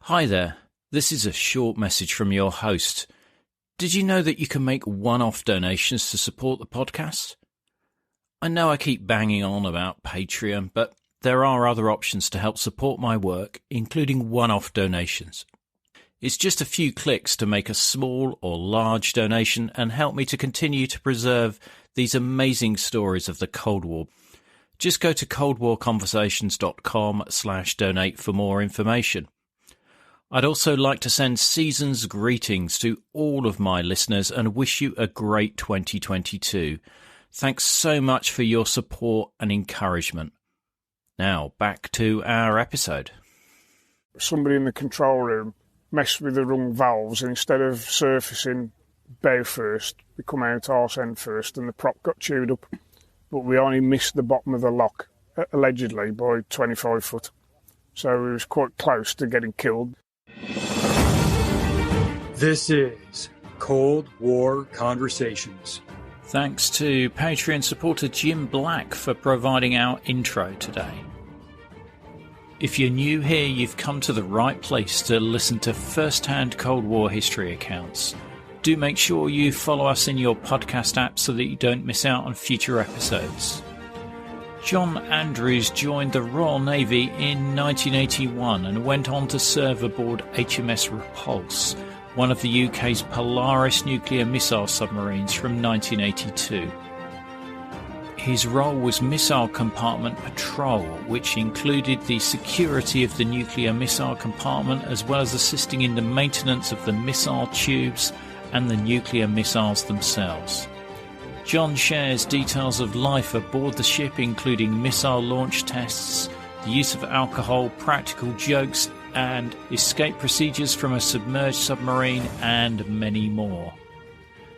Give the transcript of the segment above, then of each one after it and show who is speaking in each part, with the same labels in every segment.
Speaker 1: Hi there, this is a short message from your host. Did you know that you can make one-off donations to support the podcast? I know I keep banging on about Patreon, but there are other options to help support my work, including one-off donations. It's just a few clicks to make a small or large donation and help me to continue to preserve these amazing stories of the Cold War. Just go to coldwarconversations.com/donate for more information. I'd also like to send season's greetings to all of my listeners and wish you a great 2022. Thanks so much for your support and encouragement. Now, back to our episode.
Speaker 2: Somebody in the control room messed with the wrong valves, and instead of surfacing bow first, we come out arse end first, and the prop got chewed up. But we only missed the bottom of the lock, allegedly, by 25 foot. So we was quite close to getting killed.
Speaker 3: This is Cold War Conversations.
Speaker 1: Thanks to Patreon supporter Jim Black for providing our intro today. If you're new here, you've come to the right place to listen to first-hand Cold War history accounts. Do make sure you follow us in your podcast app so that you don't miss out on future episodes. John Andrews joined the Royal Navy in 1981 and went on to serve aboard HMS Repulse, one of the UK's Polaris nuclear missile submarines from 1982. His role was Missile Compartment Patrol, which included the security of the nuclear missile compartment as well as assisting in the maintenance of the missile tubes and the nuclear missiles themselves. John shares details of life aboard the ship, including missile launch tests, the use of alcohol, practical jokes, and escape procedures from a submerged submarine, and many more.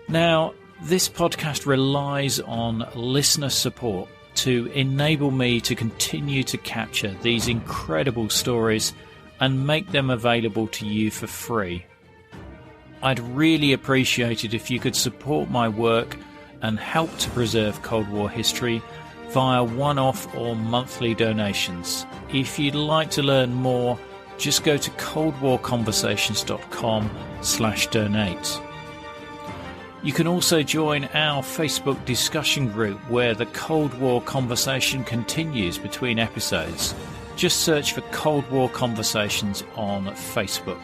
Speaker 1: Now, this podcast relies on listener support to enable me to continue to capture these incredible stories and make them available to you for free. I'd really appreciate it if you could support my work and help to preserve Cold War history via one-off or monthly donations. If you'd like to learn more, just go to coldwarconversations.com/donate. You can also join our Facebook discussion group where the Cold War conversation continues between episodes. Just search for Cold War Conversations on Facebook.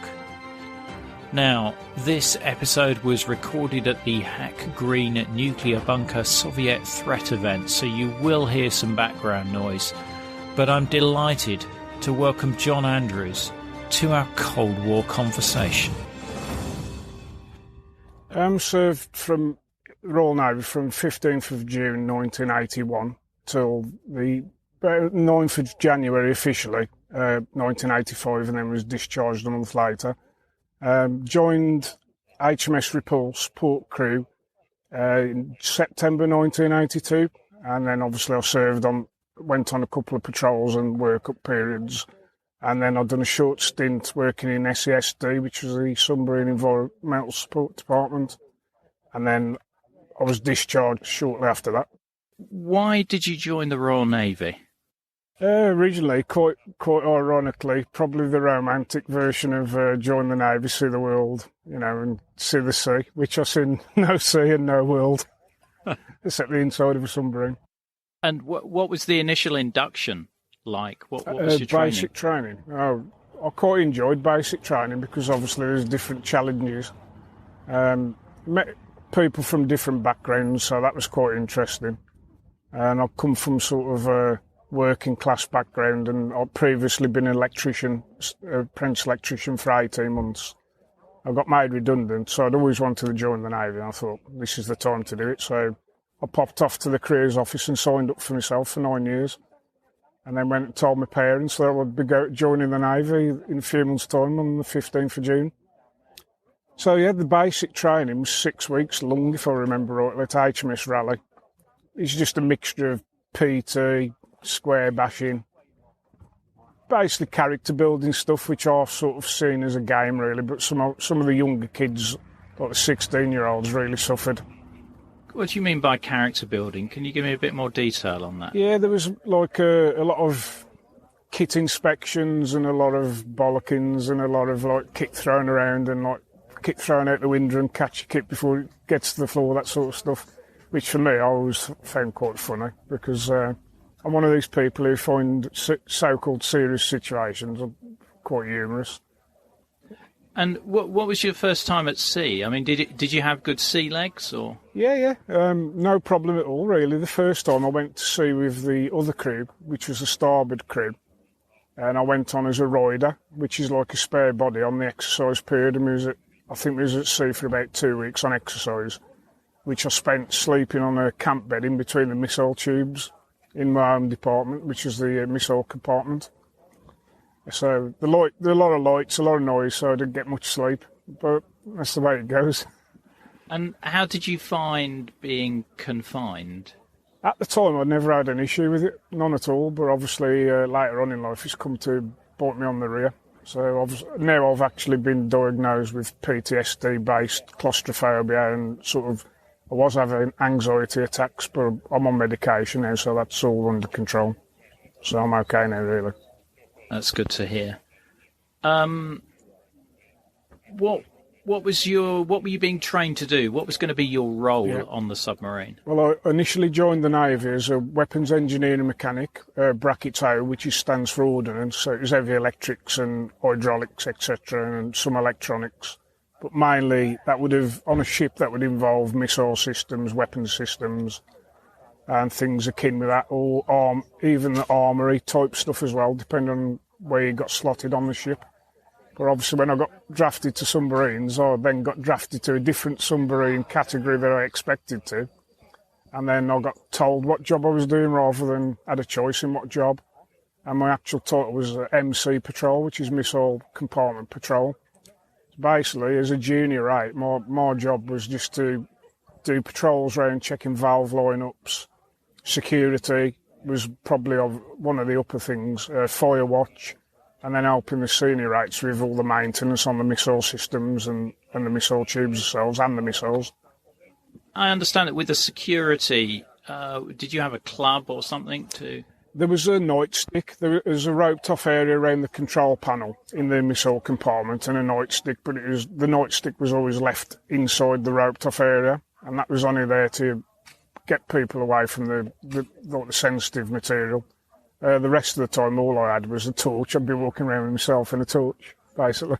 Speaker 1: Now, this episode was recorded at the Hack Green Nuclear Bunker Soviet Threat event, so you will hear some background noise. But I'm delighted to welcome John Andrews to our Cold War conversation.
Speaker 2: Served from Royal Navy from 15th of June 1981 till the 9th of January officially, 1985, and then was discharged a month later. Joined HMS Repulse port crew in September 1982, and then obviously I went on a couple of patrols and work-up periods, and then I'd done a short stint working in SESD, which was the Submarine Environmental Support Department, and then I was discharged shortly after that.
Speaker 1: Why did you join the Royal Navy?
Speaker 2: Originally, quite ironically, probably the romantic version of join the Navy, see the world, and see the sea, which I've seen no sea and no world, except the inside of a submarine.
Speaker 1: And what was the initial induction like? What was your training?
Speaker 2: Basic training. I quite enjoyed basic training because obviously there's different challenges. Met people from different backgrounds, so that was quite interesting. And I've come from sort of a working class background, and I'd previously been an electrician, apprentice electrician for 18 months. I got made redundant, so I'd always wanted to join the Navy, and I thought this is the time to do it. So I popped off to the careers office and signed up for myself for 9 years, and then went and told my parents that I would be joining the Navy in a few months' time on the 15th of June. So yeah, the basic training was 6 weeks long, if I remember rightly, at HMS Raleigh. It's just a mixture of PT, square bashing, basically character building stuff, which I've sort of seen as a game really, but some of the younger kids, like the 16-year-olds, really suffered.
Speaker 1: What do you mean by character building? Can you give me a bit more detail on that?
Speaker 2: Yeah, there was like a lot of kit inspections and a lot of bollockings and a lot of like kit thrown around and like kit thrown out the window and catch your kit before it gets to the floor, that sort of stuff, which for me I always found quite funny because I'm one of these people who find so-called serious situations quite humorous.
Speaker 1: And what was your first time at sea? I mean, did you have good sea legs or?
Speaker 2: Yeah. No problem at all, really. The first time I went to sea with the other crew, which was the starboard crew, and I went on as a rider, which is like a spare body on the exercise period. And I think we was at sea for about 2 weeks on exercise, which I spent sleeping on a camp bed in between the missile tubes in my own department, which is the missile compartment. So there were a lot of lights, a lot of noise, so I didn't get much sleep. But that's the way it goes.
Speaker 1: And how did you find being confined?
Speaker 2: At the time, I never had an issue with it, none at all. But obviously, later on in life, it's come to bite me on the rear. So now I've actually been diagnosed with PTSD-based claustrophobia, and I was having anxiety attacks, but I'm on medication now, so that's all under control. So I'm okay now, really.
Speaker 1: That's good to hear. What were you being trained to do? What was going to be your role on the submarine?
Speaker 2: Well, I initially joined the Navy as a weapons engineering mechanic, brackets O, which stands for ordnance. So it was heavy electrics and hydraulics, etc., and some electronics. But mainly, on a ship that would involve missile systems, weapons systems, and things akin with that, or even the armoury type stuff as well, depending on where you got slotted on the ship. But obviously when I got drafted to submarines, I then got drafted to a different submarine category that I expected to. And then I got told what job I was doing rather than had a choice in what job. And my actual title was MC Patrol, which is Missile Compartment Patrol. Basically, as a junior 8, my job was just to do patrols around checking valve lineups. Security was probably one of the upper things, fire watch, and then helping the senior rates with all the maintenance on the missile systems and the missile tubes themselves and the missiles.
Speaker 1: I understand that with the security, did you have a club or something to?
Speaker 2: There was a nightstick. There was a roped off area around the control panel in the missile compartment and a nightstick, but the nightstick was always left inside the roped off area, and that was only there to get people away from the sensitive material. The rest of the time, all I had was a torch. I'd be walking around with myself and a torch, basically.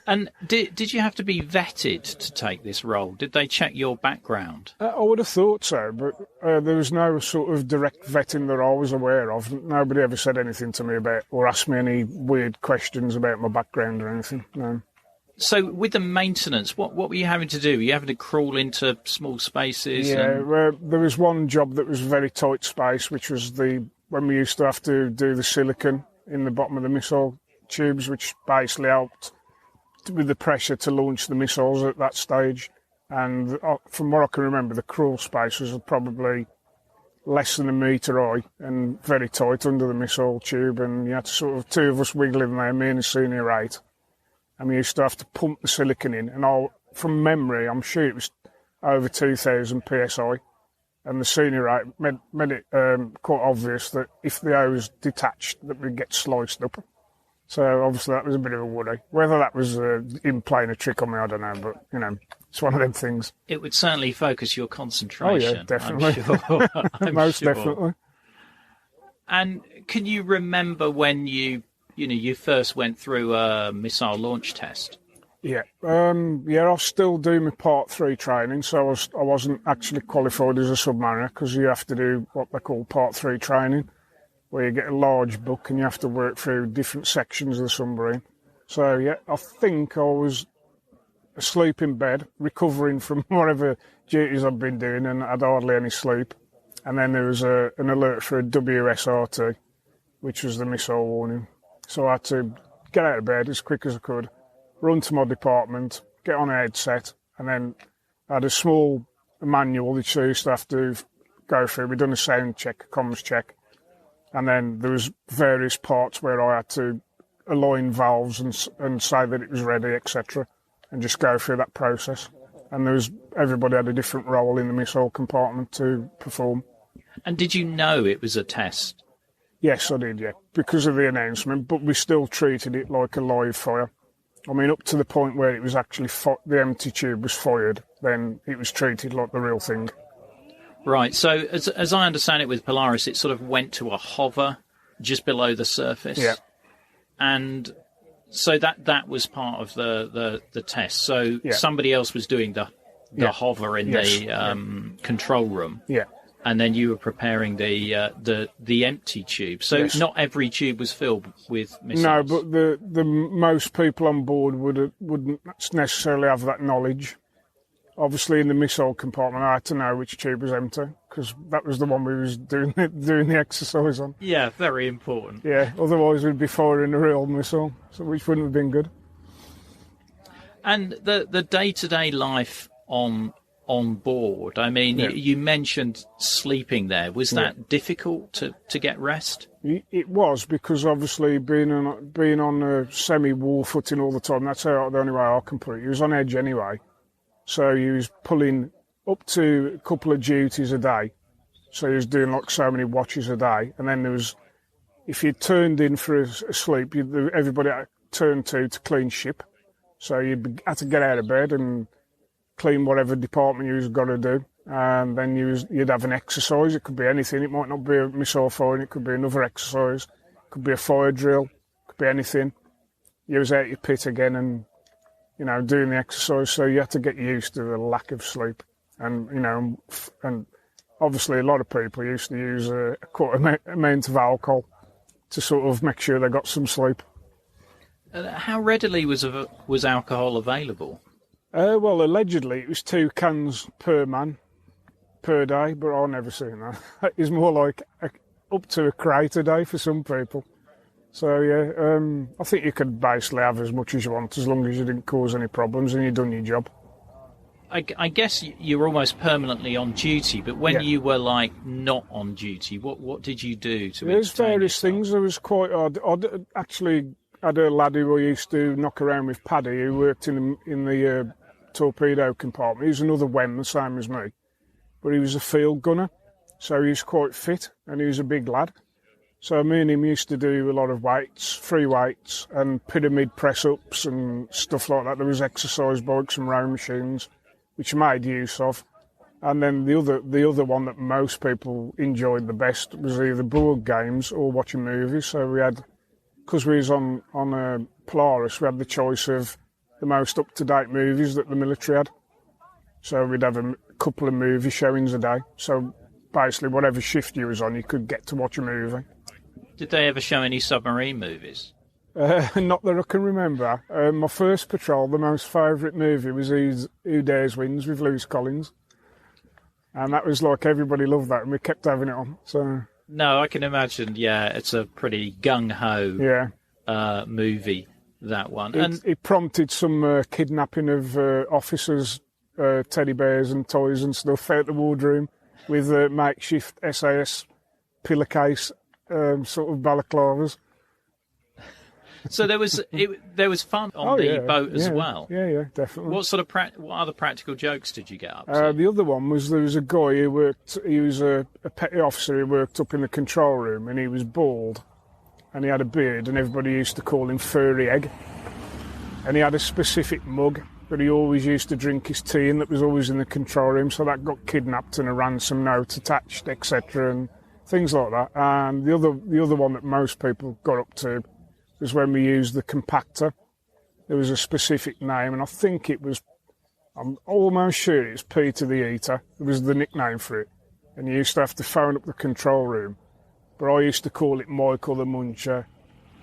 Speaker 1: And did you have to be vetted to take this role? Did they check your background?
Speaker 2: I would have thought so, but there was no sort of direct vetting that I was aware of. Nobody ever said anything to me about or asked me any weird questions about my background or anything, no.
Speaker 1: So with the maintenance, what were you having to do? Were you having to crawl into small spaces?
Speaker 2: Yeah, there was one job that was very tight space, which was when we used to have to do the silicon in the bottom of the missile tubes, which basically helped with the pressure to launch the missiles at that stage. And from what I can remember, the crawl space was probably less than a metre high and very tight under the missile tube. And you had to two of us wiggling there, me and a senior 8. And we used to have to pump the silicon in. And from memory, I'm sure it was over 2,000 psi. And the senior 8 made it quite obvious that if the hose detached, that we'd get sliced up. So obviously that was a bit of a worry. Whether that was him playing a trick on me, I don't know. But, it's one of them things.
Speaker 1: It would certainly focus your concentration.
Speaker 2: Oh, yeah, definitely.
Speaker 1: I'm sure.
Speaker 2: Most definitely.
Speaker 1: And can you remember when you first went through a missile launch test?
Speaker 2: Yeah. I still do my Part 3 training, so I wasn't actually qualified as a submariner because you have to do what they call Part 3 training, where you get a large book and you have to work through different sections of the submarine. So, yeah, I think I was asleep in bed, recovering from whatever duties I've been doing, and I'd hardly any sleep. And then there was an alert for a WSRT, which was the missile warning. So I had to get out of bed as quick as I could, run to my department, get on a headset, and then I had a small manual that you used to have to go through. We'd done a sound check, a comms check, and then there was various parts where I had to align valves and say that it was ready, etc., and just go through that process. And everybody had a different role in the missile compartment to perform.
Speaker 1: And did you know it was a test?
Speaker 2: Yes, I did, yeah, because of the announcement, but we still treated it like a live fire. I mean, up to the point where it was actually the empty tube was fired, then it was treated like the real thing.
Speaker 1: Right, so as I understand it with Polaris, it sort of went to a hover just below the surface.
Speaker 2: Yeah.
Speaker 1: And so that was part of the test. So somebody else was doing the hover in the control room.
Speaker 2: Yeah.
Speaker 1: And then you were preparing the empty tube. So not every tube was filled with missiles.
Speaker 2: No, but the most people on board wouldn't necessarily have that knowledge. Obviously, in the missile compartment, I had to know which tube was empty because that was the one we was doing the exercise on.
Speaker 1: Yeah, very important.
Speaker 2: Yeah, otherwise we'd be firing a real missile, which wouldn't have been good.
Speaker 1: And the day-to-day life on board, I mean, you mentioned sleeping there. Was that difficult to get rest?
Speaker 2: It was, because obviously being on a semi-war footing all the time, that's the only way I can put it. He was on edge anyway. So he was pulling up to a couple of duties a day. So he was doing like so many watches a day. And then there was, if you turned in for a sleep, everybody had to turn to clean ship. So you had to get out of bed and clean whatever department you was got to do. And then you'd have an exercise. It could be anything. It might not be a missile firing. It could be another exercise. It could be a fire drill. It could be anything. You was out your pit again and, doing the exercise, so you have to get used to the lack of sleep. And, and obviously a lot of people used to use quite an amount of alcohol to sort of make sure they got some sleep.
Speaker 1: How readily was alcohol available?
Speaker 2: Well, allegedly it was 2 cans per man per day, but I've never seen that. It's more like up to a crate a day for some people. So, I think you could basically have as much as you want as long as you didn't cause any problems and you'd done your job. I
Speaker 1: guess you were almost permanently on duty, but when you were, not on duty, what did you do to
Speaker 2: There's various
Speaker 1: yourself?
Speaker 2: things. There was quite odd. I actually had a lad who I used to knock around with, Paddy, who worked in the torpedo compartment. He was another WEM, the same as me, but he was a field gunner, so he was quite fit and he was a big lad. So me and him used to do a lot of weights, free weights and pyramid press-ups and stuff like that. There was exercise bikes and row machines, which I made use of. And then the other one that most people enjoyed the best was either board games or watching movies. So we had, because we was on Polaris, we had the choice of the most up-to-date movies that the military had. So we'd have a couple of movie showings a day. So basically whatever shift you was on, you could get to watch a movie.
Speaker 1: Did they ever show any submarine movies?
Speaker 2: Not that I can remember. My first patrol, the most favourite movie was Who Dares Wins with Lewis Collins. And that was like, everybody loved that and we kept having it on. So
Speaker 1: no, I can imagine, it's a pretty gung-ho movie, that one.
Speaker 2: It prompted some kidnapping of officers, teddy bears and toys and stuff out the wardroom with makeshift SAS pillowcase sort of balaclavas.
Speaker 1: So there was fun on the boat as well.
Speaker 2: Yeah, definitely.
Speaker 1: What sort of what other practical jokes did you get up to?
Speaker 2: The other one was, there was a guy who worked. He was a petty officer who worked up in the control room, and he was bald, and he had a beard, and everybody used to call him Furry Egg. And he had a specific mug that he always used to drink his tea in, that was always in the control room. So that got kidnapped and a ransom note attached, etc., and things like that. And the other one that most people got up to was when we used the compactor. There was a specific name, and I think I'm almost sure it was Peter the Eater. It was the nickname for it. And you used to have to phone up the control room. But I used to call it Michael the Muncher,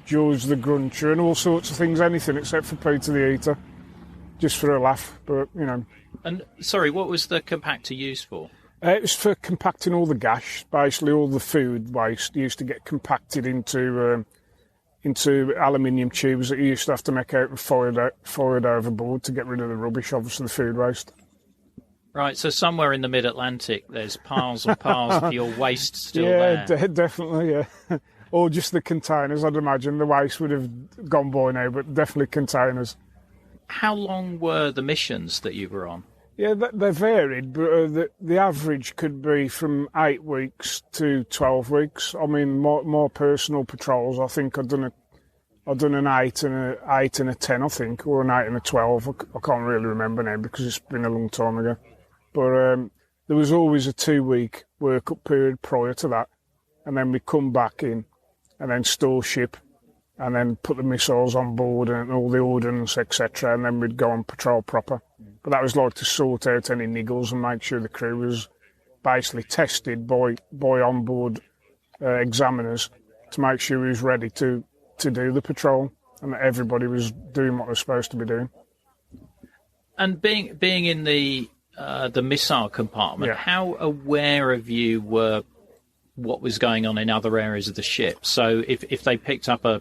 Speaker 2: George the Gruncher, and all sorts of things, anything except for Peter the Eater, just for a laugh, but,
Speaker 1: And, sorry, what was the compactor used for?
Speaker 2: It was for compacting all the gas. Basically, all the food waste used to get compacted into aluminium tubes that you used to have to make out and fired overboard to get rid of the rubbish, obviously the food waste.
Speaker 1: Right, so somewhere in the mid-Atlantic there's piles and piles of your waste still there.
Speaker 2: Yeah, definitely, yeah. Or just the containers, I'd imagine. The waste would have gone by now, but definitely containers.
Speaker 1: How long were the missions that you were on?
Speaker 2: Yeah, they varied, but the average could be from 8 weeks to 12 weeks. I mean, more personal patrols. I think I've done an 8 and a 10, I think, or an 8 and a 12. I can't really remember now because it's been a long time ago. But there was always a 2-week work-up period prior to that, and then we'd come back in and then store ship and then put the missiles on board and all the ordnance, etc., and then we'd go on patrol proper. But that was like to sort out any niggles and make sure the crew was basically tested by onboard examiners to make sure he was ready to do the patrol and that everybody was doing what they're supposed to be doing.
Speaker 1: And being in the missile compartment, how aware of you were what was going on in other areas of the ship? So if they picked up a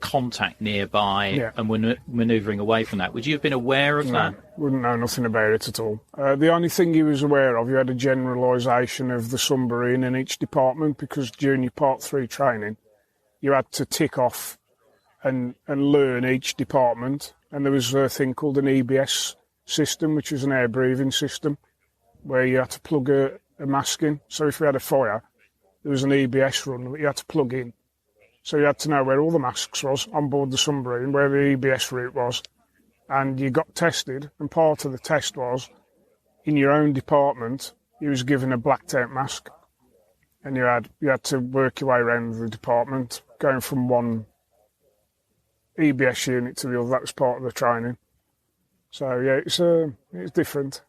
Speaker 1: contact nearby and were manoeuvring away from that, would you have been aware of that?
Speaker 2: Wouldn't know nothing about it at all. The only thing you was aware of, you had a generalisation of the submarine in each department, because during your Part 3 training, you had to tick off and learn each department. And there was a thing called an EBS system, which is an air breathing system, where you had to plug a mask in. So if we had a fire, there was an EBS run that you had to plug in. So you had to know where all the masks was on board the submarine, where the EBS route was, and you got tested. And part of the test was, in your own department, you was given a blacked out mask, and you had to work your way around the department, going from one EBS unit to the other. That was part of the training. So yeah, it's different.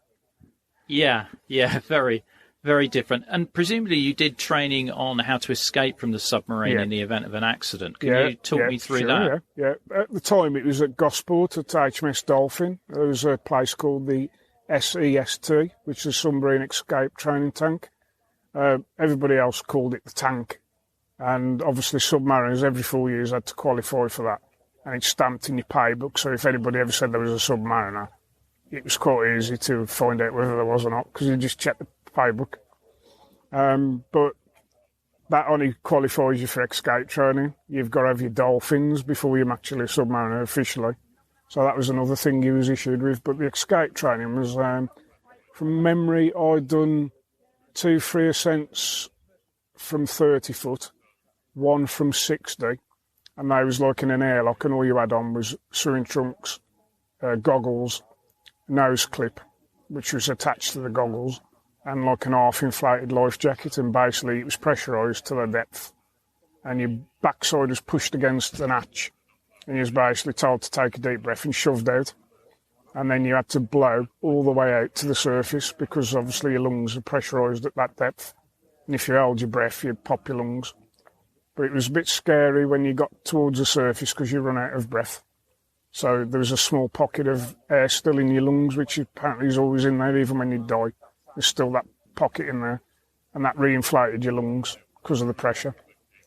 Speaker 1: Yeah, very, very different. And presumably you did training on how to escape from the submarine in the event of an accident. Can you talk me through that?
Speaker 2: Yeah. At the time it was at Gosport at HMS Dolphin. There was a place called the SEST, which is Submarine Escape Training Tank. Everybody else called it the tank. And obviously submariners every 4 years had to qualify for that. And it's stamped in your pay book, so if anybody ever said there was a submariner, it was quite easy to find out whether there was or not, because you just check the pay book. But that only qualifies you for escape training. You've got to have your dolphins before you're actually a submariner officially. So that was another thing you was issued with. But the escape training was, from memory, I'd done 2 free ascents from 30 foot, 1 from 60. And they was like in an airlock, and all you had on was swimming trunks, goggles, nose clip, which was attached to the goggles, and like an half-inflated life jacket, and basically it was pressurised to the depth. And your backside was pushed against an hatch, and you was basically told to take a deep breath and shoved out. And then you had to blow all the way out to the surface, because obviously your lungs are pressurised at that depth. And if you held your breath, you'd pop your lungs. But it was a bit scary when you got towards the surface because you run out of breath. So there was a small pocket of air still in your lungs, which apparently is always in there, even when you die. There's still that pocket in there, and that reinflated your lungs because of the pressure.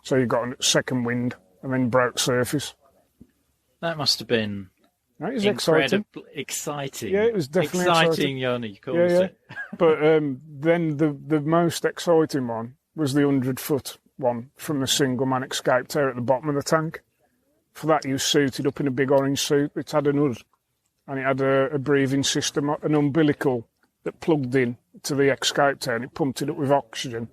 Speaker 2: So you got a second wind and then broke surface.
Speaker 1: That must have been exciting.
Speaker 2: Yeah, it was definitely
Speaker 1: exciting. Yoni calls it.
Speaker 2: But then the most exciting one was the 100-foot one from the single-man escape tower at the bottom of the tank. For that, he was suited up in a big orange suit. It had an hood, and it had a breathing system, an umbilical that plugged in to the escape tower, and it pumped it up with oxygen.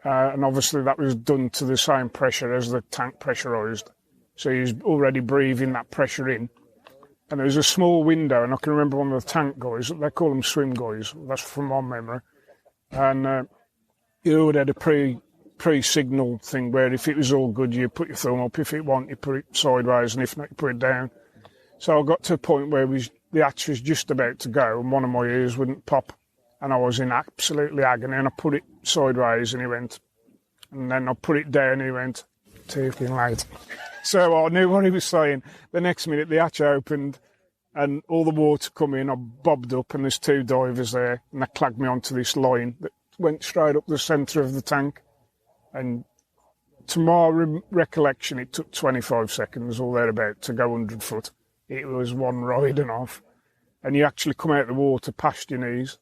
Speaker 2: And obviously that was done to the same pressure as the tank pressurised. So he was already breathing that pressure in. And there was a small window, and I can remember one of the tank guys, they call them swim guys, that's from my memory. And he already had a pre-signal thing where if it was all good, you put your thumb up. If it wasn't, you put it sideways, and if not, you put it down. So I got to a point where the hatch was just about to go, and one of my ears wouldn't pop, and I was in absolutely agony, and I put it sideways, and he went. And then I put it down, and he went, taking light. So I knew what he was saying. The next minute, the hatch opened, and all the water come in. I bobbed up, and there's 2 divers there, and they clagged me onto this line that went straight up the centre of the tank. And to my recollection, it took 25 seconds or thereabout to go 100 foot. It was one ride and off. And you actually come out of the water past your knees,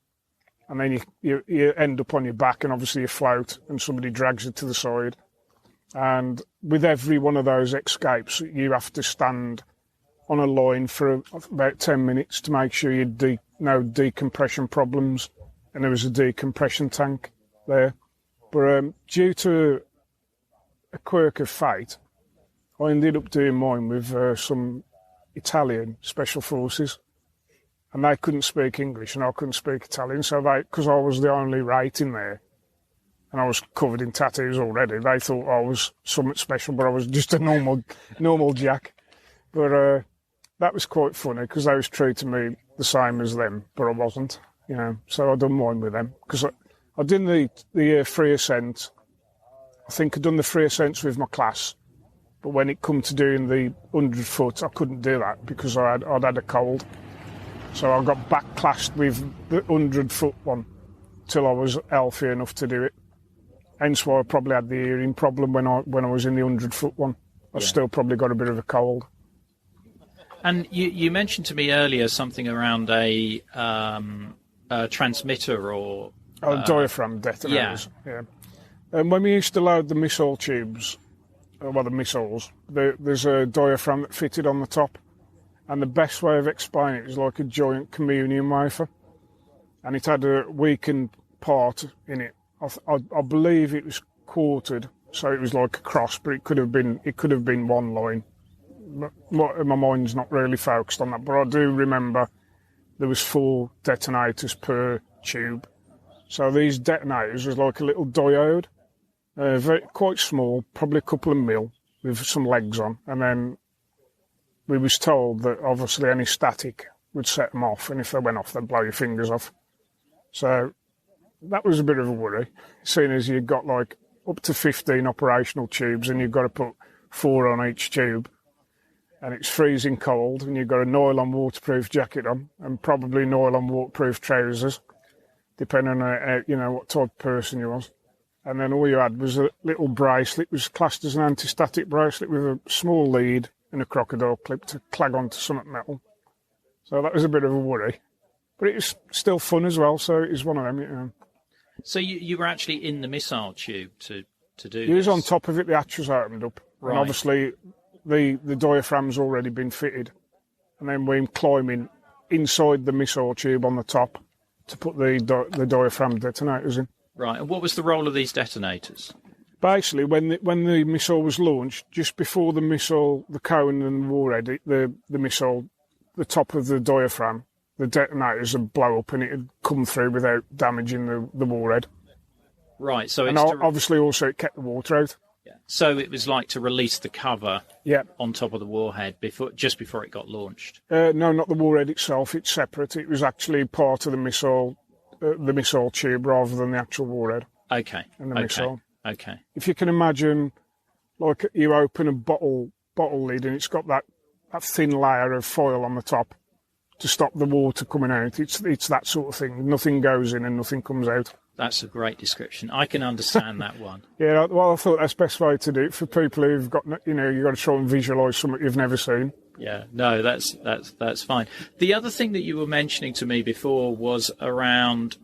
Speaker 2: and then you end up on your back, and obviously you float, and somebody drags you to the side. And with every one of those escapes, you have to stand on a line for about 10 minutes to make sure you no decompression problems, and there was a decompression tank there. But due to a quirk of fate, I ended up doing mine with some Italian special forces, and they couldn't speak English and I couldn't speak Italian, so because I was the only rate in there and I was covered in tattoos already, they thought I was something special, but I was just a normal Jack. But that was quite funny because they was treating me the same as them, but I wasn't, so I done mine with them because I did the free ascent. I think I'd done the free ascents with my class, but when it come to doing the 100 foot, I couldn't do that because I'd had a cold. So I got backclassed with the 100 foot one till I was healthy enough to do it. Hence why I probably had the hearing problem when I was in the 100 foot one. I still probably got a bit of a cold.
Speaker 1: And you mentioned to me earlier something around a transmitter or...
Speaker 2: diaphragm detonators. Yeah. And when we used to load the missile tubes, the missiles, there's a diaphragm that fitted on the top. And the best way of explaining it is like a giant communion wafer. And it had a weakened part in it. I believe it was quartered, so it was like a cross, but it could have been one line. My mind's not really focused on that, but I do remember there was 4 detonators per tube. So these detonators was like a little diode, quite small, probably a couple of mil, with some legs on. And then we was told that obviously any static would set them off, and if they went off, they'd blow your fingers off. So that was a bit of a worry, seeing as you've got like up to 15 operational tubes and you've got to put 4 on each tube. And it's freezing cold, and you've got a nylon waterproof jacket on, and probably nylon waterproof trousers, depending on what type of person you was. And then all you had was a little bracelet, was classed as an anti-static bracelet with a small lead and a crocodile clip to clag onto something metal. So that was a bit of a worry, but it was still fun as well. So it was one of them.
Speaker 1: So you were actually in the missile tube to do.
Speaker 2: You was on top of it. The hatch was opened up, right. And obviously the diaphragm's already been fitted, and then we're climbing inside the missile tube on the top to put the diaphragm detonators in.
Speaker 1: Right, and what was the role of these detonators?
Speaker 2: Basically, when the missile was launched, just before the missile, the cone and the warhead, the missile, the top of the diaphragm, the detonators would blow up and it would come through without damaging the warhead.
Speaker 1: Right, so
Speaker 2: and obviously also it kept the water out.
Speaker 1: Yeah. So it was like to release the cover
Speaker 2: yeah.
Speaker 1: on top of the warhead just before it got launched?
Speaker 2: No, not the warhead itself. It's separate. It was actually part of the missile tube rather than the actual warhead.
Speaker 1: Okay.
Speaker 2: And the missile.
Speaker 1: Okay.
Speaker 2: If you can imagine, like you open a bottle lid and it's got that thin layer of foil on the top to stop the water coming out. It's that sort of thing. Nothing goes in and nothing comes out.
Speaker 1: That's a great description. I can understand that one.
Speaker 2: Yeah, well, I thought that's the best way to do it for people who've got, you've got to try and visualise something you've never seen.
Speaker 1: Yeah, no, that's fine. The other thing that you were mentioning to me before was around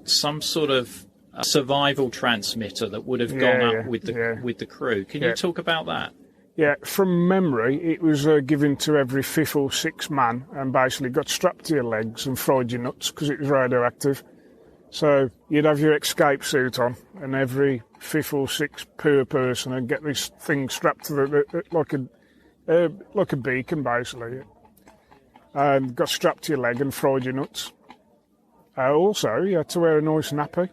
Speaker 1: some sort of survival transmitter that would have gone up with the crew. Can you talk about that?
Speaker 2: Yeah, from memory, it was given to every 5th or 6th man and basically got strapped to your legs and fried your nuts because it was radioactive. So you'd have your escape suit on, and every 5th or 6th per person would get this thing strapped to like a beacon, basically. And got strapped to your leg and fried your nuts. Also, you had to wear a nice nappy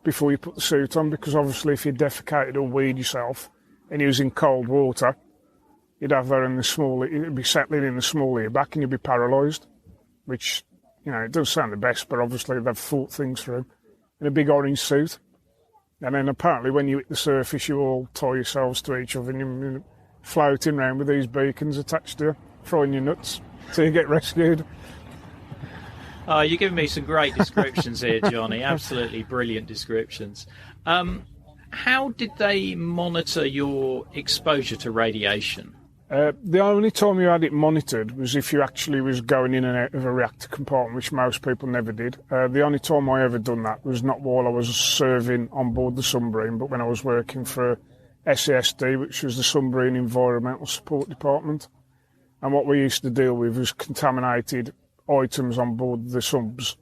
Speaker 2: before you put the suit on, because obviously if you defecated or weed yourself and you was in cold water, you'd have that in it'd be settling in the small of your back and you'd be paralysed, which, it does sound the best, but obviously they've thought things through. In a big orange suit. And then apparently when you hit the surface, you all tie yourselves to each other and you're floating around with these beacons attached to you, frying your nuts till you get rescued.
Speaker 1: Oh, you're giving me some great descriptions here, Johnny. Absolutely brilliant descriptions. How did they monitor your exposure to radiation?
Speaker 2: The only time you had it monitored was if you actually was going in and out of a reactor compartment, which most people never did. The only time I ever done that was not while I was serving on board the submarine, but when I was working for SASD, which was the Submarine Environmental Support Department. And what we used to deal with was contaminated items on board the subs,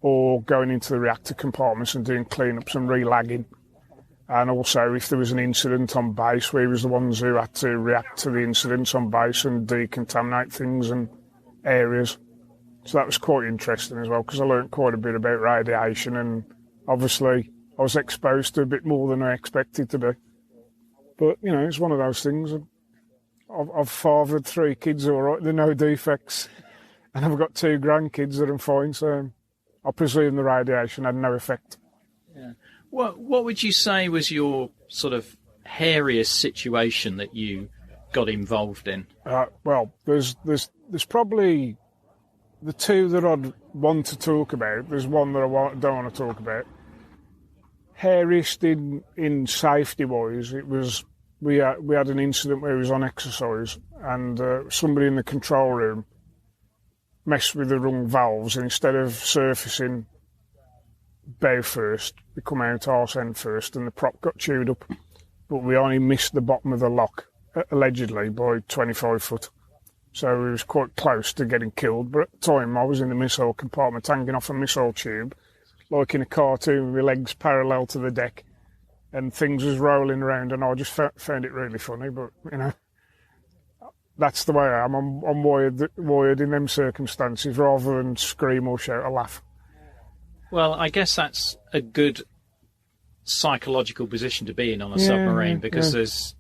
Speaker 2: or going into the reactor compartments and doing cleanups and relagging. And also, if there was an incident on base, we was the ones who had to react to the incidents on base and decontaminate things and areas. So that was quite interesting as well, because I learnt quite a bit about radiation, and obviously I was exposed to a bit more than I expected to be. But, you know, it's one of those things. I've fathered 3 kids all right, they're no defects. And I've got 2 grandkids that are fine, so I presume the radiation had no effect.
Speaker 1: Yeah. What would you say was your sort of hairiest situation that you got involved in?
Speaker 2: Well, there's probably the 2 that I'd want to talk about. There's one that I don't want to talk about. Hairiest in safety-wise, it was we had an incident where we was on exercise, and somebody in the control room messed with the wrong valves, and instead of surfacing bow first, we come out arse end first, and the prop got chewed up. But we only missed the bottom of the lock, allegedly, by 25 foot. So we was quite close to getting killed. But at the time, I was in the missile compartment, hanging off a missile tube, like in a cartoon, with my legs parallel to the deck, and things was rolling around, and I just found it really funny. But, you know, that's the way I am. I'm wired in them circumstances, rather than scream or shout or laugh.
Speaker 1: Well, I guess that's a good psychological position to be in on a submarine, because there's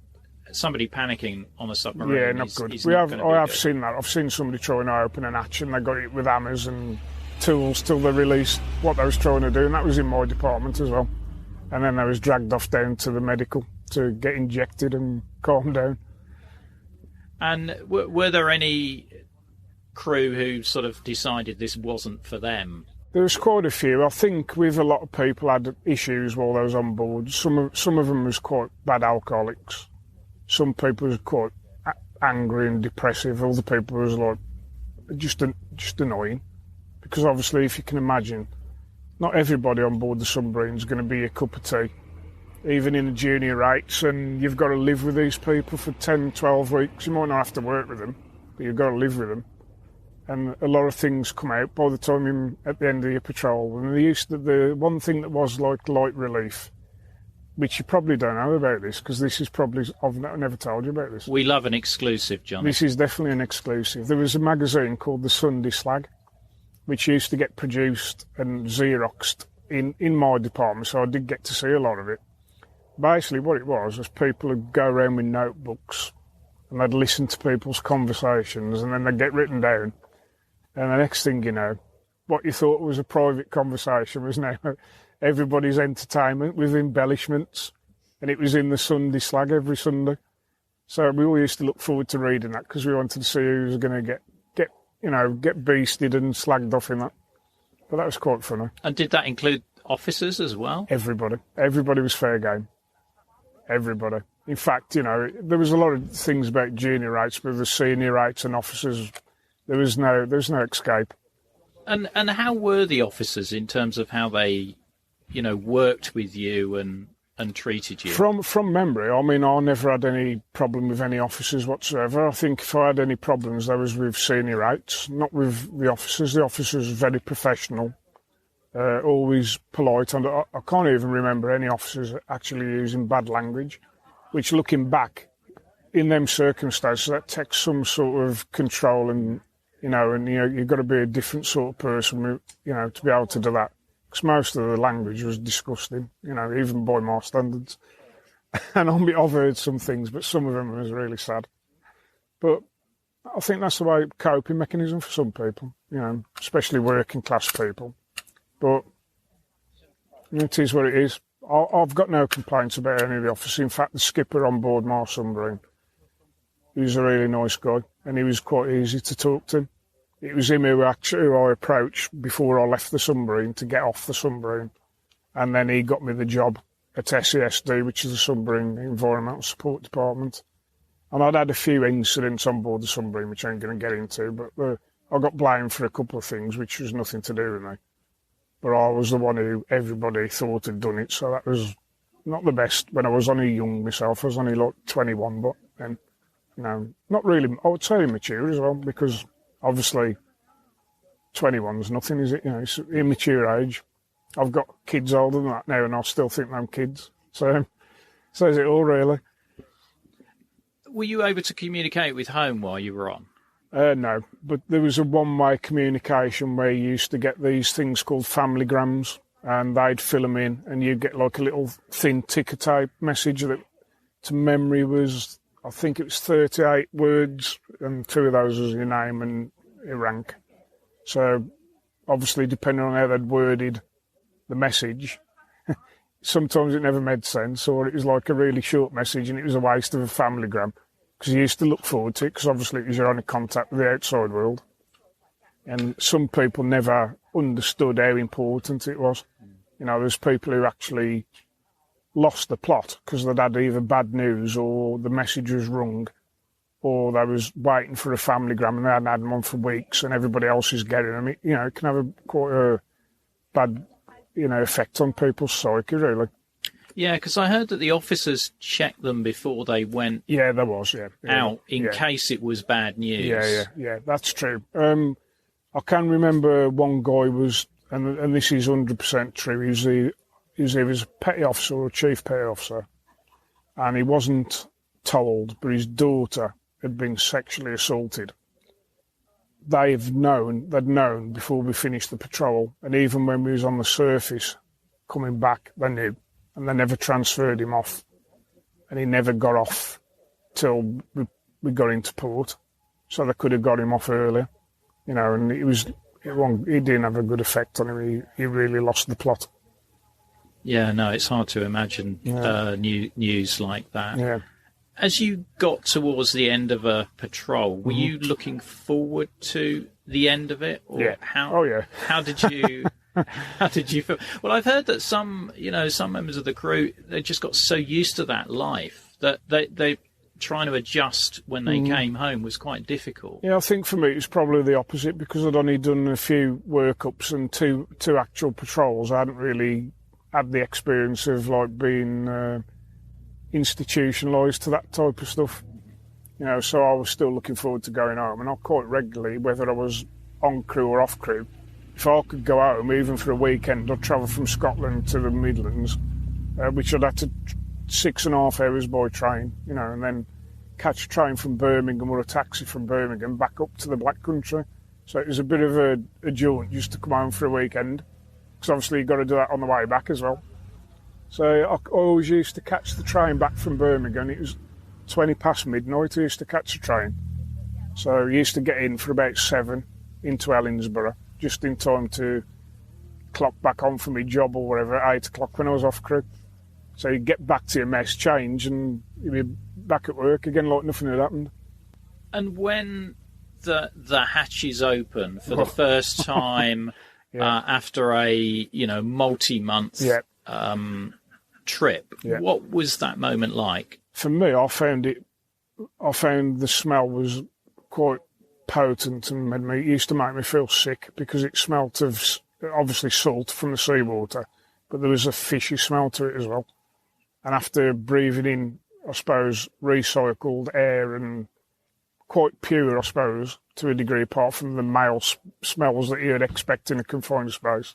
Speaker 1: somebody panicking on a submarine.
Speaker 2: Yeah, not good. I have seen that. I've seen somebody trying to open an hatch, and they got it with hammers and tools till they released what they was trying to do, and that was in my department as well. And then they was dragged off down to the medical to get injected and calm down. And
Speaker 1: were there any crew who sort of decided this wasn't for them?
Speaker 2: There was quite a few. I think with a lot of people had issues while they was on board. Some of them was quite bad alcoholics. Some people was quite angry and depressive. Other people was like just annoying, because obviously, if you can imagine, not everybody on board the submarine is going to be a cup of tea, even in the junior rates, and you've got to live with these people for 10, 12 weeks. You might not have to work with them, but you've got to live with them. And a lot of things come out by the time you're at the end of your patrol. And the one thing that was like light relief, which you probably don't know about this, because this is probably, I've never told you about this.
Speaker 1: We love an exclusive, John.
Speaker 2: This is definitely an exclusive. There was a magazine called the Sunday Slag, which used to get produced and Xeroxed in my department, so I did get to see a lot of it. Basically what it was people would go around with notebooks, and they'd listen to people's conversations, and then they'd get written down. And the next thing you know, what you thought was a private conversation was now everybody's entertainment with embellishments. And it was in the Sunday Slag every Sunday. So we all used to look forward to reading that, because we wanted to see who was going to get beasted and slagged off in that. But that was quite funny.
Speaker 1: And did that include officers as well?
Speaker 2: Everybody. Everybody was fair game. Everybody. In fact, you know, there was a lot of things about junior rates, but the senior rates and officers, there was no escape.
Speaker 1: And how were the officers in terms of how they, you know, worked with you and treated you?
Speaker 2: From memory, I mean, I never had any problem with any officers whatsoever. I think if I had any problems, that was with senior rates, not with the officers. The officers were very professional, always polite. And I can't even remember any officers actually using bad language, which, looking back, in them circumstances, that takes some sort of control, and you've got to be a different sort of person, you know, to be able to do that. Because most of the language was disgusting, you know, even by my standards. And I've heard some things, but some of them was really sad. But I think that's the way coping mechanism for some people, you know, especially working class people. But it is what it is. I've got no complaints about any of the officers. In fact, the skipper on board my submarine, he was a really nice guy, and he was quite easy to talk to. It was him who I approached before I left the submarine to get off the submarine. And then he got me the job at SESD, which is the Submarine Environmental Support Department. And I'd had a few incidents on board the submarine, which I ain't going to get into, but I got blamed for a couple of things, which was nothing to do with me. But I was the one who everybody thought had done it, so that was not the best. When I was only young myself, I was only like 21, but then not really, I would say immature as well, because obviously 21's nothing, is it? It's immature age. I've got kids older than that now, and I still think I'm kids. So, says it all, really.
Speaker 1: Were you able to communicate with home while you were on?
Speaker 2: No, but there was a one-way communication where you used to get these things called familygrams, and they'd fill them in, and you'd get like a little thin ticker tape message that, to memory, was, I think it was 38 words, and 2 of those was your name and your rank. So, obviously, depending on how they'd worded the message, sometimes it never made sense, or it was like a really short message and it was a waste of a familygram. Because you used to look forward to it, because obviously it was your only contact with the outside world. And some people never understood how important it was. There's people who actually lost the plot because they'd had either bad news or the message was wrong, or they was waiting for a familygram and they hadn't had one for weeks and everybody else is getting them. It can have quite a bad, effect on people's psyche, really.
Speaker 1: Yeah, because I heard that the officers checked them before they went out in case it was bad news.
Speaker 2: Yeah, that's true. I can remember one guy was, and this is 100% true, he was a petty officer or a chief petty officer, and he wasn't told, but his daughter had been sexually assaulted. They'd known before we finished the patrol, and even when we was on the surface coming back, they knew. And they never transferred him off. And he never got off till we got into port. So they could have got him off earlier. And he didn't have a good effect on him. He really lost the plot.
Speaker 1: Yeah, no, it's hard to imagine news like that.
Speaker 2: Yeah.
Speaker 1: As you got towards the end of a patrol, were you looking forward to the end of it? Or
Speaker 2: yeah.
Speaker 1: How did you... How did you feel? Well, I've heard that some members of the crew, they just got so used to that life that they trying to adjust when they came home was quite difficult. Yeah,
Speaker 2: I think for me it was probably the opposite, because I'd only done a few workups and two actual patrols. I hadn't really had the experience of like being institutionalised to that type of stuff. So I was still looking forward to going home, and I quite regularly, whether I was on crew or off crew, if I could go home, even for a weekend, I'd travel from Scotland to the Midlands, which I'd have to 6.5 hours by train, and then catch a train from Birmingham or a taxi from Birmingham back up to the Black Country. So it was a bit of a jaunt just to come home for a weekend, because obviously you've got to do that on the way back as well. So I always used to catch the train back from Birmingham. It was 20 past midnight I used to catch the train. So I used to get in for about 7 into Ellingsborough, just in time to clock back on for my job or whatever at 8 o'clock when I was off crew. So you get back to your mess, change, and you'd be back at work again like nothing had happened.
Speaker 1: And when the hatches open for the first time after a multi-month trip, what was that moment like? For
Speaker 2: me, I found the smell was quite potent, and it used to make me feel sick, because it smelt of obviously salt from the seawater, but there was a fishy smell to it as well. And after breathing in, I suppose, recycled air and quite pure, I suppose, to a degree, apart from the male smells that you'd expect in a confined space,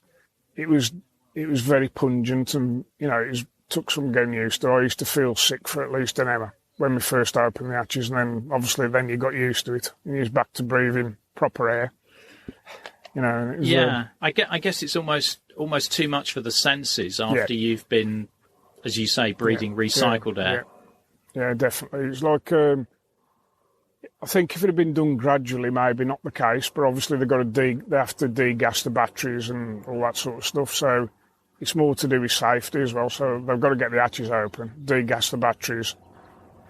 Speaker 2: it was very pungent, and it took some getting used to. I used to feel sick for at least an hour when we first opened the hatches, and then obviously you got used to it, and you was back to breathing proper air.
Speaker 1: I guess it's almost too much for the senses after you've been, as you say, breathing recycled air.
Speaker 2: Yeah, definitely. It's like I think if it had been done gradually, maybe not the case, but obviously they have to degas the batteries and all that sort of stuff. So it's more to do with safety as well. So they've got to get the hatches open, degas the batteries.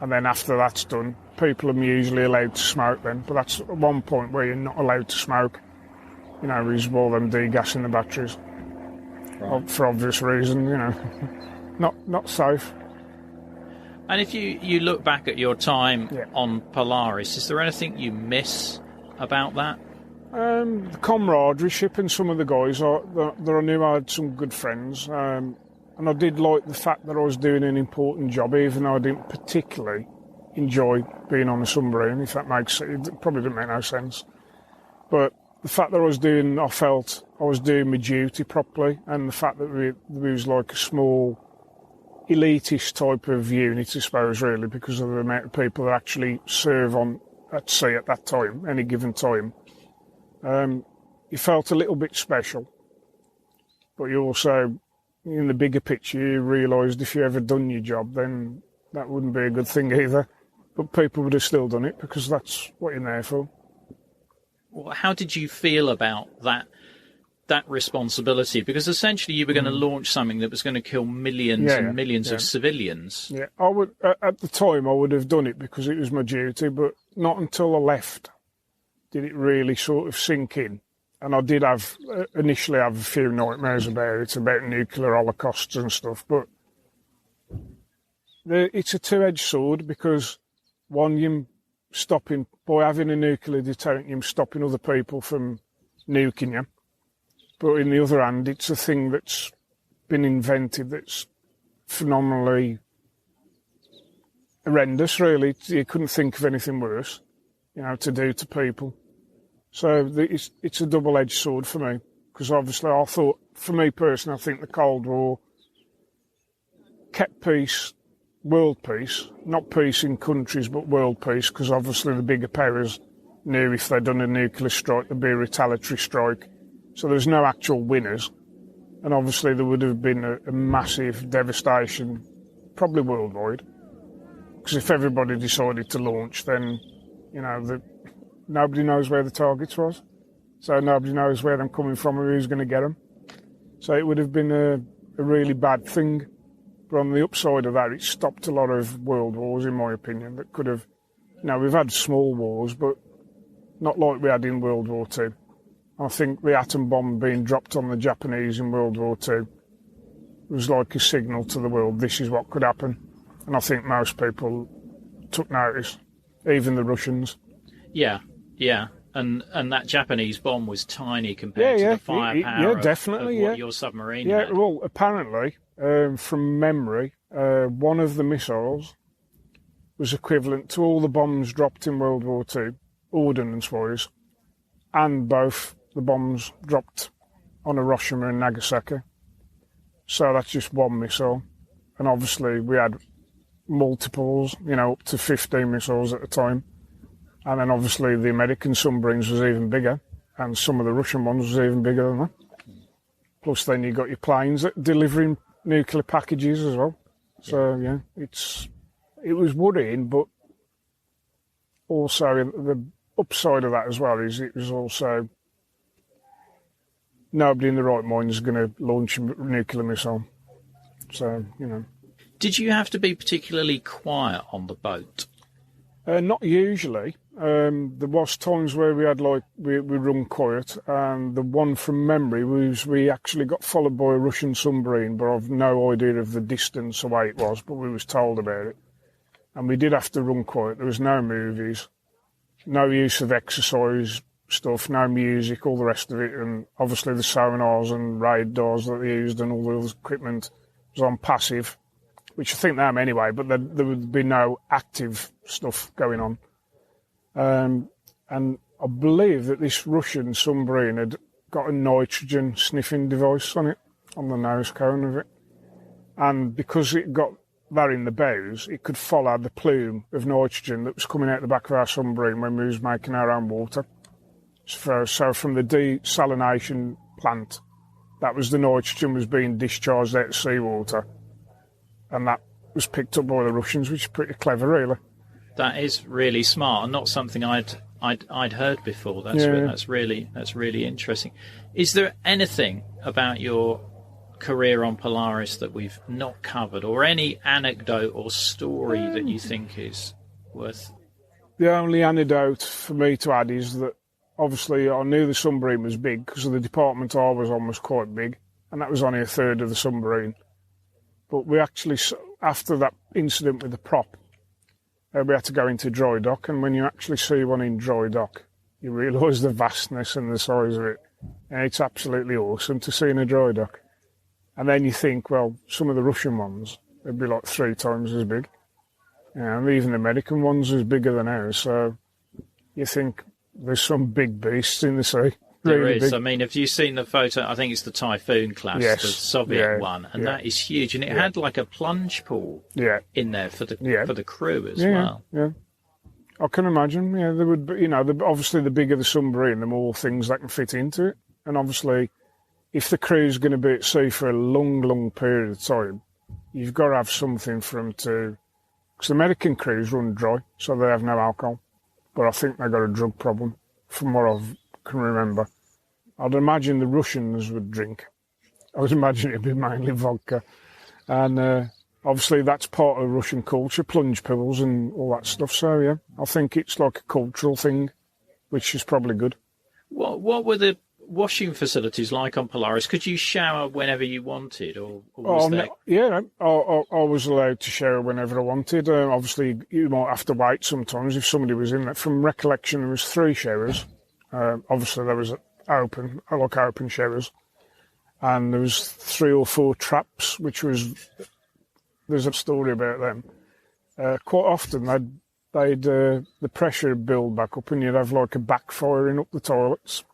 Speaker 2: And then after that's done, people are usually allowed to smoke then. But that's one point where you're not allowed to smoke, is while them degassing the batteries. Right. For obvious reason, not safe.
Speaker 1: And if you look back at your time on Polaris, is there anything you miss about that?
Speaker 2: The camaraderie, and some of the guys that I knew I had some good friends. And I did like the fact that I was doing an important job, even though I didn't particularly enjoy being on a submarine, if that makes sense. It probably didn't make no sense. But the fact that I felt I was doing my duty properly, and the fact that we was like a small elitist type of unit, I suppose, really, because of the amount of people that actually serve at sea at that time, any given time. You felt a little bit special, but you also, in the bigger picture, you realised if you ever done your job, then that wouldn't be a good thing either. But people would have still done it because that's what you're there for.
Speaker 1: Well, how did you feel about that responsibility? Because essentially you were going to launch something that was going to kill millions and millions of civilians. Yeah, I would.
Speaker 2: At the time, I would have done it because it was my duty, but not until I left did it really sort of sink in. And I did initially have a few nightmares about it, about nuclear holocausts and stuff, but it's a two-edged sword because, one, you're stopping, by having a nuclear deterrent, you're stopping other people from nuking you. But in the other hand, it's a thing that's been invented that's phenomenally horrendous, really. You couldn't think of anything worse, to do to people. So it's a double-edged sword for me, because obviously I thought, for me personally, I think the Cold War kept peace, world peace, not peace in countries, but world peace, because obviously the bigger powers knew if they'd done a nuclear strike, there'd be a retaliatory strike. So there's no actual winners. And obviously there would have been a massive devastation, probably worldwide. Because if everybody decided to launch, then, nobody knows where the targets was. So nobody knows where they're coming from or who's going to get them. So it would have been a really bad thing. But on the upside of that, it stopped a lot of world wars, in my opinion, that could have... we've had small wars, but not like we had in World War II. I think the atom bomb being dropped on the Japanese in World War II was like a signal to the world, this is what could happen. And I think most people took notice, even the Russians.
Speaker 1: Yeah. And that Japanese bomb was tiny compared to the firepower
Speaker 2: definitely,
Speaker 1: of what your submarine had.
Speaker 2: Yeah, well, apparently, from memory, one of the missiles was equivalent to all the bombs dropped in World War II, ordnance-wise, and both the bombs dropped on Hiroshima and Nagasaki. So that's just one missile. And obviously we had multiples, up to 15 missiles at a time. And then obviously the American submarines was even bigger, and some of the Russian ones was even bigger than that. Plus then you got your planes delivering nuclear packages as well. So it was worrying, but also the upside of that as well is it was also nobody in the right mind is going to launch a nuclear missile. So,
Speaker 1: Did you have to be particularly quiet on the boat?
Speaker 2: Not usually. There was times where we had we run quiet, and the one from memory was we actually got followed by a Russian submarine, but I've no idea of the distance away it was, but we was told about it. And we did have to run quiet. There was no movies, no use of exercise stuff, no music, all the rest of it, and obviously the sonars and radars that they used and all the other equipment was on passive, which I think they am anyway, but there would be no active stuff going on. And I believe that this Russian submarine had got a nitrogen sniffing device on it, on the nose cone of it. And because it got that in the bows, it could follow the plume of nitrogen that was coming out the back of our submarine when we was making our own water. So from the desalination plant, that was the nitrogen was being discharged out of seawater. And that was picked up by the Russians, which is pretty clever, really.
Speaker 1: That is really smart, and not something I'd heard before. That's really interesting. Is there anything about your career on Polaris that we've not covered, or any anecdote or story that you think is worth?
Speaker 2: The only anecdote for me to add is that obviously I knew the submarine was big because the department I was on was quite big, and that was only a third of the submarine. But we actually, after that incident with the prop, we had to go into dry dock, and when you actually see one in dry dock, you realise the vastness and the size of it. And it's absolutely awesome to see in a dry dock. And then you think, well, some of the Russian ones, they'd be like 3 times as big. And even the American ones was bigger than ours. So you think there's some big beasts in the sea.
Speaker 1: There
Speaker 2: really
Speaker 1: is.
Speaker 2: big.
Speaker 1: I mean, have you seen the photo? I think it's the Typhoon class,
Speaker 2: Yes.
Speaker 1: the Soviet one, and that is huge. And it had like a plunge pool in there for the crew as well.
Speaker 2: Yeah. I can imagine. Yeah, there would be. Obviously, the bigger the submarine, the more things that can fit into it. And obviously, if the crew's going to be at sea for a long, long period of time, you've got to have something for them to. Because American crews run dry, so they have no alcohol. But I think they've got a drug problem, from what I can remember. I'd imagine the Russians would drink. I would imagine it'd be mainly vodka. And obviously that's part of Russian culture, plunge pools and all that stuff. So, yeah, I think it's like a cultural thing, which is probably good.
Speaker 1: What were the washing facilities like on Polaris? Could you shower whenever you wanted? Or was there...
Speaker 2: Yeah, I was allowed to shower whenever I wanted. Obviously, you might have to wait sometimes if somebody was in there. From recollection, there was 3 showers. Obviously, there was open showers. And there was 3 or 4 traps, which was... There's a story about them. Quite often, they'd the pressure would build back up and you'd have like a backfiring up the toilets.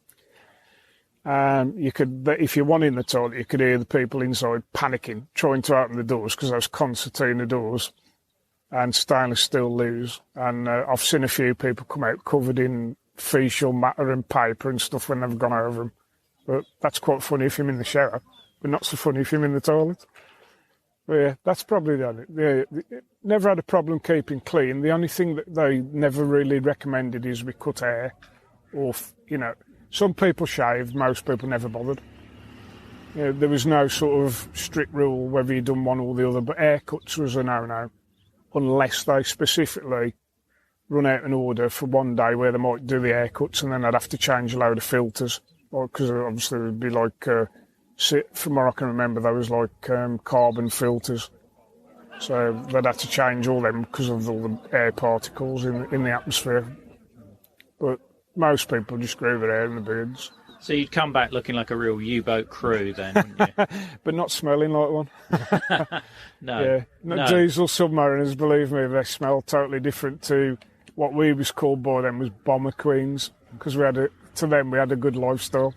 Speaker 2: You could, if you went in the toilet, you could hear the people inside panicking, trying to open the doors because those concertina doors and stainless steel loos. And I've seen a few people come out covered in facial matter and paper and stuff when they've gone over them. But that's quite funny if you're in the shower, but not so funny if you're in the toilet. But yeah, that's probably the only. Yeah, never had a problem keeping clean. The only thing that they never really recommended is we cut hair, or some people shaved, most people never bothered. There was no sort of strict rule whether you'd done one or the other, but haircuts was a no-no, unless they specifically run out an order for one day where they might do the haircuts and then they'd have to change a load of filters, because obviously it would be like, from what I can remember, there was like carbon filters. So they'd have to change all them because of all the air particles in the atmosphere. But most people just grew their hair in the beards.
Speaker 1: So you'd come back looking like a real U-boat crew then, wouldn't you?
Speaker 2: But not smelling like one.
Speaker 1: No.
Speaker 2: Yeah. No. Diesel submariners, believe me, they smell totally different to what we was called by them was bomber queens, because we had a good lifestyle.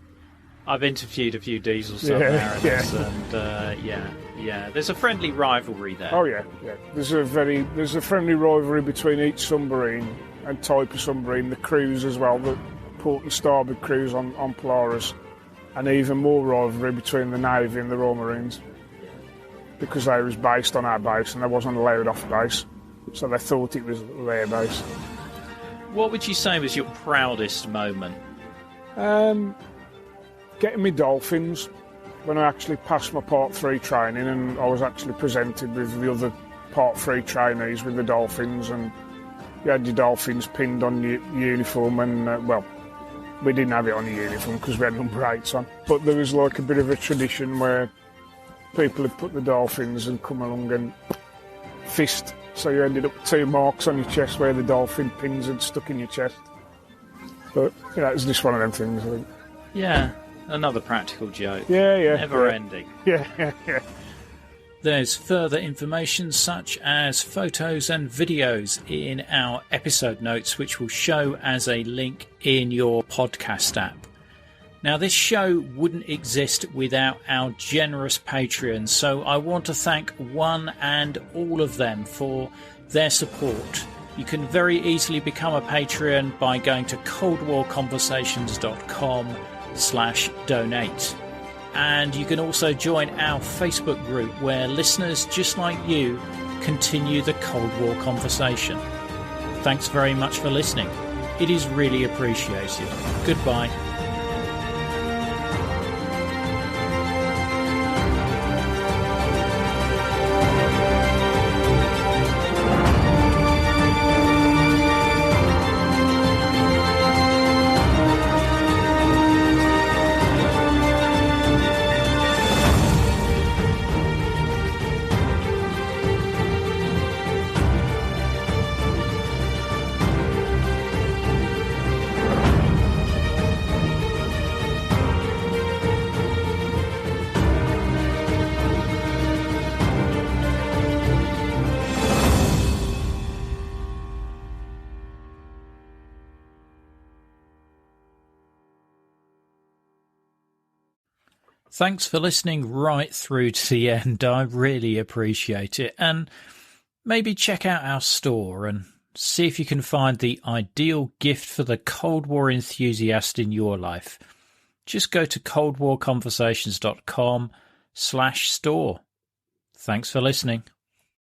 Speaker 1: I've interviewed a few diesel submariners, and there's a friendly rivalry there.
Speaker 2: Oh yeah. There's a friendly rivalry between each submarine and type of submarine, the crews as well, the port and starboard crews on Polaris, and even more rivalry between the Navy and the Royal Marines, because they was based on our base and they wasn't allowed off base, so they thought it was their base.
Speaker 1: What would you say was your proudest moment?
Speaker 2: Getting me dolphins, when I actually passed my Part 3 training and I was actually presented with the other Part 3 trainees with the dolphins, and you had your dolphins pinned on your uniform, and we didn't have it on the uniform because we had number 8s on, but there was like a bit of a tradition where people had put the dolphins and come along and fist, so you ended up with 2 marks on your chest where the dolphin pins had stuck in your chest. But it was just one of them things, I think.
Speaker 1: Yeah, another practical joke.
Speaker 2: Yeah.
Speaker 1: Never ending.
Speaker 2: Yeah.
Speaker 1: There's further information such as photos and videos in our episode notes, which will show as a link in your podcast app. Now, this show wouldn't exist without our generous Patreons, so I want to thank one and all of them for their support. You can very easily become a Patreon by going to coldwarconversations.com/donate. And you can also join our Facebook group where listeners just like you continue the Cold War conversation. Thanks very much for listening. It is really appreciated. Goodbye. Thanks for listening right through to the end. I really appreciate it. And maybe check out our store and see if you can find the ideal gift for the Cold War enthusiast in your life. Just go to coldwarconversations.com/store. Thanks for listening.